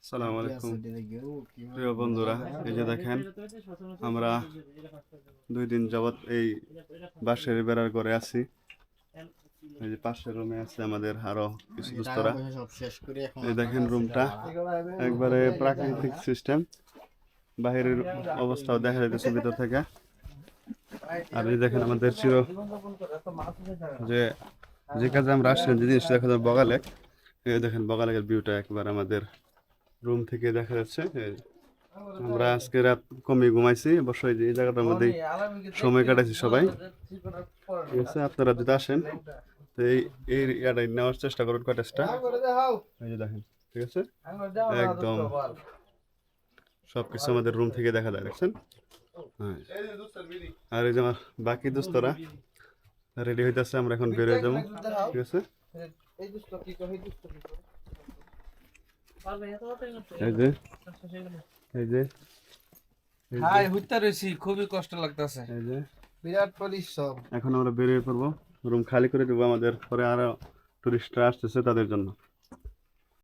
আসসালামু আলাইকুম প্রিয় বন্ধুরা, এই যে দেখেন আমরা 2 দিন যাবত এই বাঁশের বেড়ার ঘরে আছি। এই যে পাশের রুমে আছে আমাদের আরো কিছু দোস্তরা। এই দেখেন রুমটা একবারে প্রাকৃতিক সিস্টেম, বাহিরের অবস্থাও দেখা যাইতেছে ভিতর থেকে। আর এই দেখেন আমাদের যে যে কাজে আমরা আসছেন, যে জিনিসটা দেখা যায় বগালে, এই দেখেন বগালের ভিউটা একবার আমাদের রুম থেকে দেখা যাচ্ছে। আমরা আজকে রাত কমে ঘুমাইছি, অবশ্যই এই জায়গাটার মধ্যেই সময় কাটাইছি সবাই। ঠিক আছে, আপনারা যদি আসেন তো এই ইয়াটা নেওয়ার চেষ্টা করুন কটেজটা। এই যে দেখেন, ঠিক আছে, একদম সবকিছু আমাদের রুম থেকে দেখা যায়, দেখছেন। হ্যাঁ, আর এই যে আমার বাকি দোস্তরা রেডি হইতেছে, আমরা এখন বের হয়ে যাবো। ঠিক আছে, এই যে এই যে হাই হুইতা রইছি, খুবই কষ্ট লাগতেছে। এই যে বিরাট পরিশ্রম। এখন আমরা বেরিয়ে পড়বো, রুম খালি করে দেবো আমাদের, পরে আরো টুরিস্টরা আসতেছে তাদের জন্য।